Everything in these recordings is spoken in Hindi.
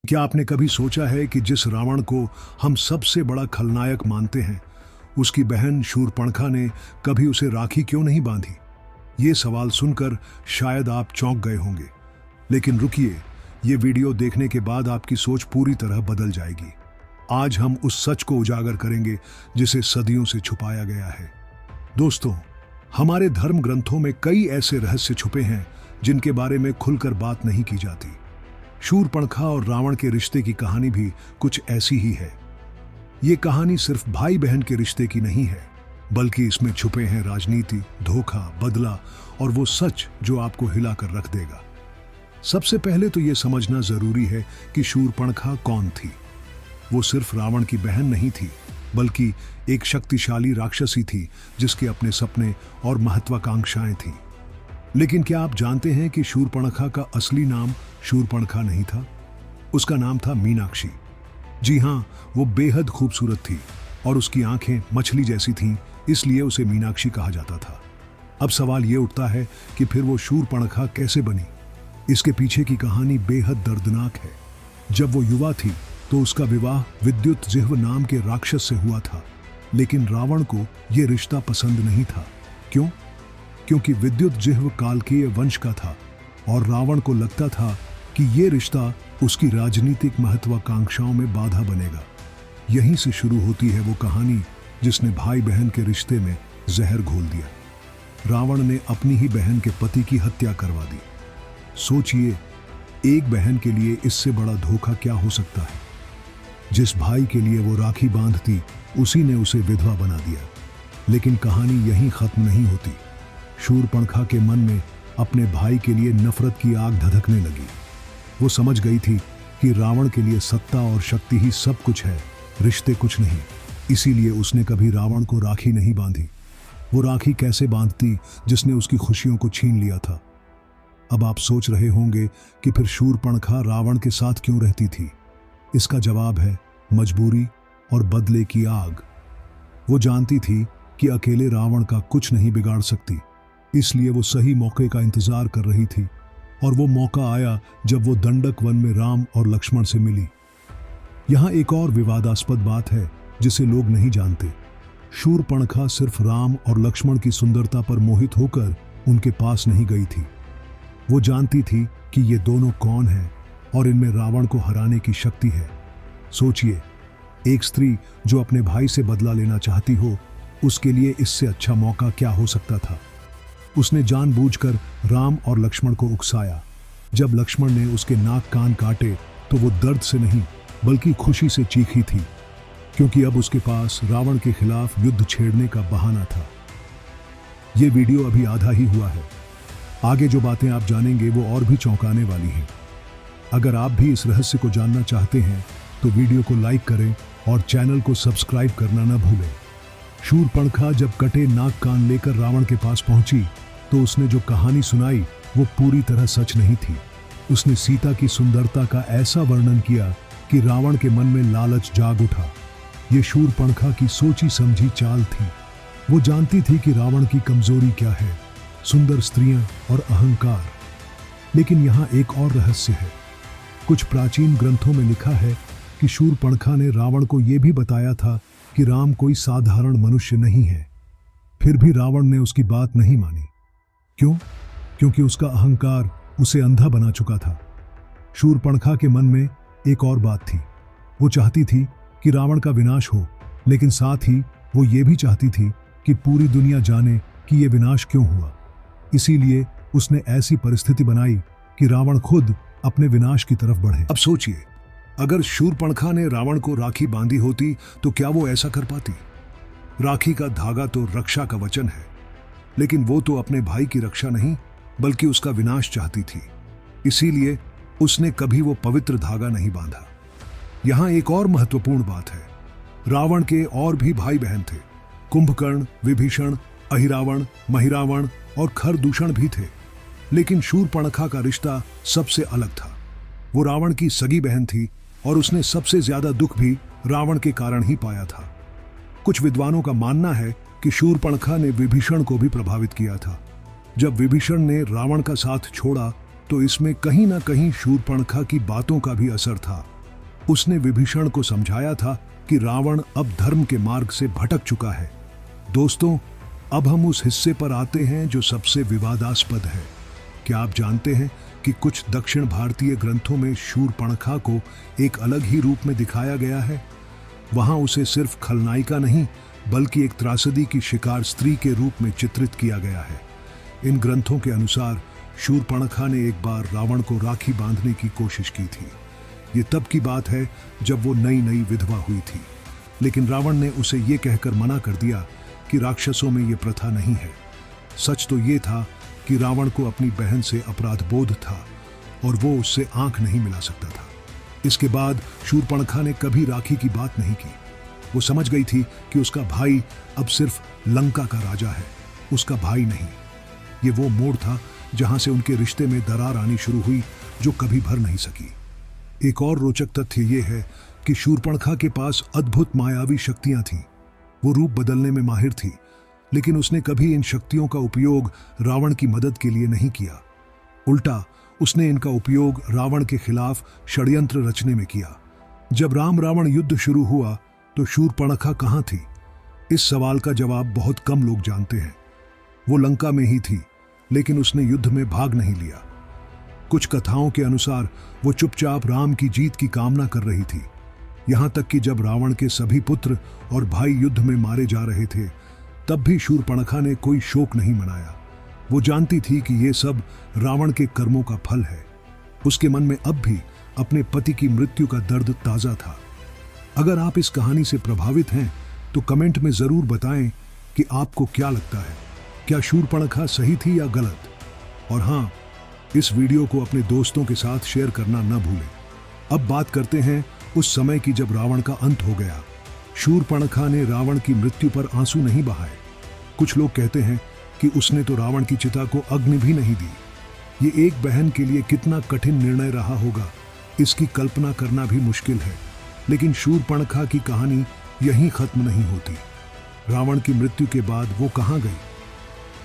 क्या आपने कभी सोचा है कि जिस रावण को हम सबसे बड़ा खलनायक मानते हैं, उसकी बहन शूरपणखा ने कभी उसे राखी क्यों नहीं बांधी? ये सवाल सुनकर शायद आप चौंक गए होंगे, लेकिन रुकिए, ये वीडियो देखने के बाद आपकी सोच पूरी तरह बदल जाएगी। आज हम उस सच को उजागर करेंगे जिसे सदियों से छुपाया गया है। दोस्तों, हमारे धर्म ग्रंथों में कई ऐसे रहस्य छुपे हैं जिनके बारे में खुलकर बात नहीं की जाती। शूरपणखा और रावण के रिश्ते की कहानी भी कुछ ऐसी ही है। ये कहानी सिर्फ भाई बहन के रिश्ते की नहीं है, बल्कि इसमें छुपे हैं राजनीति, धोखा, बदला और वो सच जो आपको हिलाकर रख देगा। सबसे पहले तो ये समझना जरूरी है कि शूरपणखा कौन थी। वो सिर्फ रावण की बहन नहीं थी, बल्कि एक शक्तिशाली राक्षसी थी जिसके अपने सपने और महत्वाकांक्षाएं थीं। लेकिन क्या आप जानते हैं कि शूरपणखा का असली नाम शूरपणखा नहीं था? उसका नाम था मीनाक्षी। जी हां, वो बेहद खूबसूरत थी और उसकी आंखें मछली जैसी थीं, इसलिए उसे मीनाक्षी कहा जाता था। अब सवाल ये उठता है कि फिर वो शूरपणखा कैसे बनी? इसके पीछे की कहानी बेहद दर्दनाक है। जब वो युवा थी तो उसका विवाह विद्युतजिह्व नाम के राक्षस से हुआ था, लेकिन रावण को यह रिश्ता पसंद नहीं था। क्यों? क्योंकि विद्युतजिह्व कालकीय वंश का था और रावण को लगता था कि यह रिश्ता उसकी राजनीतिक महत्वाकांक्षाओं में बाधा बनेगा। यहीं से शुरू होती है वो कहानी जिसने भाई बहन के रिश्ते में जहर घोल दिया। रावण ने अपनी ही बहन के पति की हत्या करवा दी। सोचिए, एक बहन के लिए इससे बड़ा धोखा क्या हो सकता है? जिस भाई के लिए वो राखी बांधती, उसी ने उसे विधवा बना दिया। लेकिन कहानी यहीं खत्म नहीं होती। शूरपणखा के मन में अपने भाई के लिए नफरत की आग धधकने लगी। वो समझ गई थी कि रावण के लिए सत्ता और शक्ति ही सब कुछ है, रिश्ते कुछ नहीं। इसीलिए उसने कभी रावण को राखी नहीं बांधी। वो राखी कैसे बांधती जिसने उसकी खुशियों को छीन लिया था? अब आप सोच रहे होंगे कि फिर शूरपणखा रावण के साथ क्यों रहती थी? इसका जवाब है मजबूरी और बदले की आग। वो जानती थी कि अकेले रावण का कुछ नहीं बिगाड़ सकती, इसलिए वो सही मौके का इंतजार कर रही थी। और वो मौका आया जब वो दंडक वन में राम और लक्ष्मण से मिली। यहां एक और विवादास्पद बात है जिसे लोग नहीं जानते। शूरपणखा सिर्फ राम और लक्ष्मण की सुंदरता पर मोहित होकर उनके पास नहीं गई थी। वो जानती थी कि ये दोनों कौन हैं और इनमें रावण को हराने की शक्ति है। सोचिए, एक स्त्री जो अपने भाई से बदला लेना चाहती हो, उसके लिए इससे अच्छा मौका क्या हो सकता था? उसने जानबूझकर राम और लक्ष्मण को उकसाया। जब लक्ष्मण ने उसके नाक कान काटे तो वो दर्द से नहीं बल्कि खुशी से चीखी थी, क्योंकि अब उसके पास रावण के खिलाफ युद्ध छेड़ने का बहाना था। ये वीडियो अभी आधा ही हुआ है। आगे जो बातें आप जानेंगे वो और भी चौंकाने वाली हैं। अगर आप भी इस रहस्य को जानना चाहते हैं तो वीडियो को लाइक करें और चैनल को सब्सक्राइब करना न भूलें। शूरपणखा जब कटे नाक कान लेकर रावण के पास पहुंची तो उसने जो कहानी सुनाई वो पूरी तरह सच नहीं थी। उसने सीता की सुंदरता का ऐसा वर्णन किया कि रावण के मन में लालच जाग उठा। ये शूरपणखा की सोची समझी चाल थी। वो जानती थी कि रावण की कमजोरी क्या है, सुंदर स्त्रियां और अहंकार। लेकिन यहाँ एक और रहस्य है। कुछ प्राचीन ग्रंथों में लिखा है कि शूरपणखा ने रावण को यह भी बताया था कि राम कोई साधारण मनुष्य नहीं है। फिर भी रावण ने उसकी बात नहीं मानी। क्यों? क्योंकि उसका अहंकार उसे अंधा बना चुका था। शूरपणखा के मन में एक और बात थी। वो चाहती थी कि रावण का विनाश हो, लेकिन साथ ही वो ये भी चाहती थी कि पूरी दुनिया जाने कि यह विनाश क्यों हुआ। इसीलिए उसने ऐसी परिस्थिति बनाई कि रावण खुद अपने विनाश की तरफ बढ़े। अब सोचिए, अगर शूरपणखा ने रावण को राखी बांधी होती तो क्या वो ऐसा कर पाती? राखी का धागा तो रक्षा का वचन है, लेकिन वो तो अपने भाई की रक्षा नहीं बल्कि उसका विनाश चाहती थी। इसीलिए उसने कभी वो पवित्र धागा नहीं बांधा। यहां एक और महत्वपूर्ण बात है। रावण के और भी भाई बहन थे। कुंभकर्ण, विभीषण, अहिरावण, महिरावण और खरदूषण भी थे। लेकिन शूरपणखा का रिश्ता सबसे अलग था। वो रावण की सगी बहन थी और उसने सबसे ज्यादा दुख भी रावण के कारण ही पाया था। कुछ विद्वानों का मानना है कि शूरपणखा ने विभीषण को भी प्रभावित किया था। जब विभीषण ने रावण का साथ छोड़ा तो इसमें कहीं ना कहीं शूरपणखा की बातों का भी असर था। उसने विभीषण को समझाया था कि रावण अब धर्म के मार्ग से भटक चुका है। दोस्तों, अब हम उस हिस्से पर आते हैं जो सबसे विवादास्पद है। क्या आप जानते हैं कि कुछ दक्षिण भारतीय ग्रंथों में शूर्पणखा को एक अलग ही रूप में दिखाया गया है? वहां उसे सिर्फ खलनायिका नहीं बल्कि एक त्रासदी की शिकार स्त्री के रूप में चित्रित किया गया है। इन ग्रंथों के अनुसार शूर्पणखा ने एक बार रावण को राखी बांधने की कोशिश की थी। ये तब की बात है जब वो नई नई विधवा हुई थी, लेकिन रावण ने उसे ये कहकर मना कर दिया कि राक्षसों में ये प्रथा नहीं है। सच तो ये था कि रावण को अपनी बहन से अपराध बोध था और वो उससे आंख नहीं मिला सकता था। इसके बाद शूर्पणखा ने कभी राखी की बात नहीं की। वो समझ गई थी कि उसका भाई अब सिर्फ लंका का राजा है, उसका भाई नहीं। ये वो मोड़ था जहां से उनके रिश्ते में दरार आनी शुरू हुई जो कभी भर नहीं सकी। एक और रोचक तथ्य ये है कि शूर्पणखा के पास अद्भुत मायावी शक्तियां थीं। वो रूप बदलने में माहिर थी, लेकिन उसने कभी इन शक्तियों का उपयोग रावण की मदद के लिए नहीं किया। उल्टा उसने इनका उपयोग रावण के खिलाफ षड्यंत्र रचने में किया। जब राम रावण युद्ध शुरू हुआ तो शूर्पणखा कहां थी? इस सवाल का जवाब बहुत कम लोग जानते हैं। वो लंका में ही थी, लेकिन उसने युद्ध में भाग नहीं लिया। कुछ कथाओं के अनुसार वो चुपचाप राम की जीत की कामना कर रही थी। यहां तक कि जब रावण के सभी पुत्र और भाई युद्ध में मारे जा रहे थे, तब भी शूर्पणखा ने कोई शोक नहीं मनाया। वो जानती थी कि ये सब रावण के कर्मों का फल है। उसके मन में अब भी अपने पति की मृत्यु का दर्द ताजा था। अगर आप इस कहानी से प्रभावित हैं तो कमेंट में जरूर बताएं कि आपको क्या लगता है। क्या शूर्पणखा सही थी या गलत? और हाँ, इस वीडियो को अपने दोस्तों के साथ शेयर करना न भूलें। अब बात करते हैं उस समय की जब रावण का अंत हो गया। शूर्पणखा ने रावण की मृत्यु पर आंसू नहीं बहाए। कुछ लोग कहते हैं कि उसने तो रावण की चिता को अग्नि भी नहीं दी। ये एक बहन के लिए कितना कठिन निर्णय रहा होगा, इसकी कल्पना करना भी मुश्किल है। लेकिन शूर्पणखा की कहानी यहीं खत्म नहीं होती। रावण की मृत्यु के बाद वो कहाँ गई?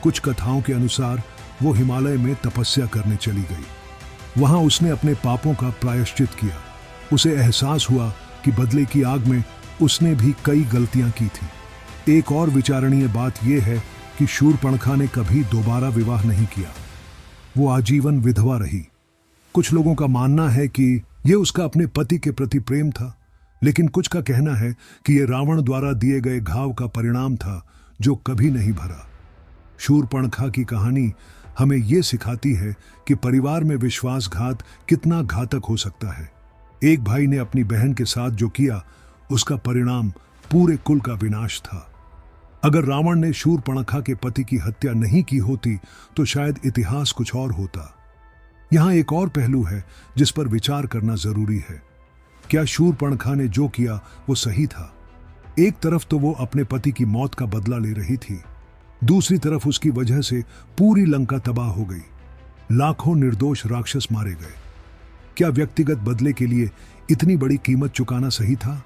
कुछ कथाओं के अनुसार वो हिमालय में तपस्या करने चली गई। वहां उसने अपने पापों का प्रायश्चित किया। उसे एहसास हुआ कि बदले की आग में उसने भी कई गलतियां की थी। एक और विचारणीय बात यह है कि शूर्पणखा ने कभी दोबारा विवाह नहीं किया। वो आजीवन विधवा रही। कुछ लोगों का मानना है कि यह उसका अपने पति के प्रति प्रेम था, लेकिन कुछ का कहना है कि यह रावण द्वारा दिए गए घाव का परिणाम था जो कभी नहीं भरा। शूर्पणखा की कहानी हमें यह सिखाती है कि परिवार में विश्वासघात कितना घातक हो सकता है। एक भाई ने अपनी बहन के साथ जो किया, उसका परिणाम पूरे कुल का विनाश था। अगर रावण ने शूर्पणखा के पति की हत्या नहीं की होती तो शायद इतिहास कुछ और होता। यहां एक और पहलू है जिस पर विचार करना जरूरी है। क्या शूर्पणखा ने जो किया वो सही था? एक तरफ तो वो अपने पति की मौत का बदला ले रही थी, दूसरी तरफ उसकी वजह से पूरी लंका तबाह हो गई। लाखों निर्दोष राक्षस मारे गए। क्या व्यक्तिगत बदले के लिए इतनी बड़ी कीमत चुकाना सही था?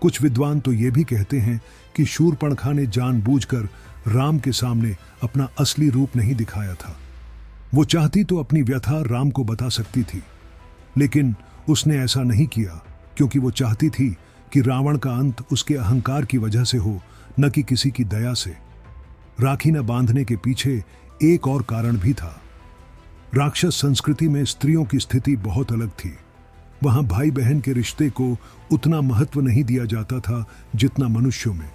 कुछ विद्वान तो ये भी कहते हैं कि शूर्पणखा ने जानबूझकर राम के सामने अपना असली रूप नहीं दिखाया था। वो चाहती तो अपनी व्यथा राम को बता सकती थी, लेकिन उसने ऐसा नहीं किया क्योंकि वो चाहती थी कि रावण का अंत उसके अहंकार की वजह से हो, न कि किसी की दया से। राखी न बांधने के पीछे एक और कारण भी था। राक्षस संस्कृति में स्त्रियों की स्थिति बहुत अलग थी। वहां भाई बहन के रिश्ते को उतना महत्व नहीं दिया जाता था जितना मनुष्यों में।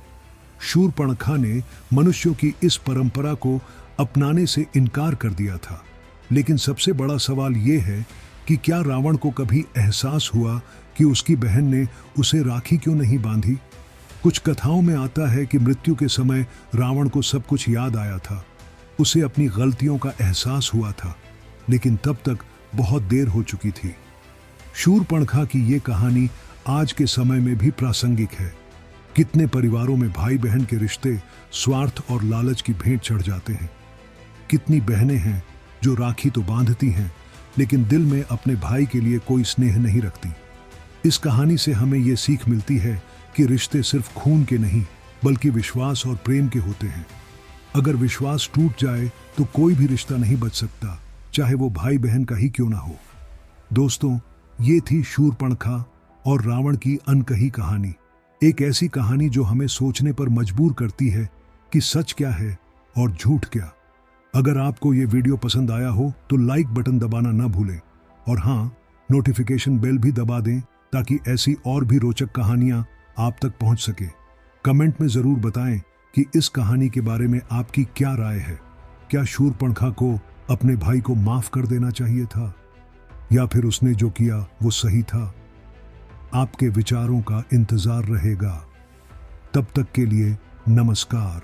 शूर्पणखा ने मनुष्यों की इस परंपरा को अपनाने से इनकार कर दिया था। लेकिन सबसे बड़ा सवाल यह है कि क्या रावण को कभी एहसास हुआ कि उसकी बहन ने उसे राखी क्यों नहीं बांधी? कुछ कथाओं में आता है कि मृत्यु के समय रावण को सब कुछ याद आया था। उसे अपनी गलतियों का एहसास हुआ था, लेकिन तब तक बहुत देर हो चुकी थी। शूर्पणखा की ये कहानी आज के समय में भी प्रासंगिक है। कितने परिवारों में भाई बहन के रिश्ते स्वार्थ और लालच की भेंट चढ़ जाते हैं। कितनी बहनें हैं जो राखी तो बांधती हैं, लेकिन दिल में अपने भाई के लिए कोई स्नेह नहीं रखती। इस कहानी से हमें ये सीख मिलती है कि रिश्ते सिर्फ खून के नहीं बल्कि विश्वास और प्रेम के होते हैं। अगर विश्वास टूट जाए तो कोई भी रिश्ता नहीं बच सकता, चाहे वो भाई बहन का ही क्यों ना हो। दोस्तों, ये थी शूर्पणखा और रावण की अनकही कहानी। एक ऐसी कहानी जो हमें सोचने पर मजबूर करती है कि सच क्या है और झूठ क्या। अगर आपको ये वीडियो पसंद आया हो तो लाइक बटन दबाना ना भूलें और हाँ, नोटिफिकेशन बेल भी दबा दें ताकि ऐसी और भी रोचक कहानियां आप तक पहुंच सके। कमेंट में जरूर बताएं कि इस कहानी के बारे में आपकी क्या राय है। क्या शूरपणखा को अपने भाई को माफ कर देना चाहिए था या फिर उसने जो किया वो सही था? आपके विचारों का इंतजार रहेगा। तब तक के लिए नमस्कार।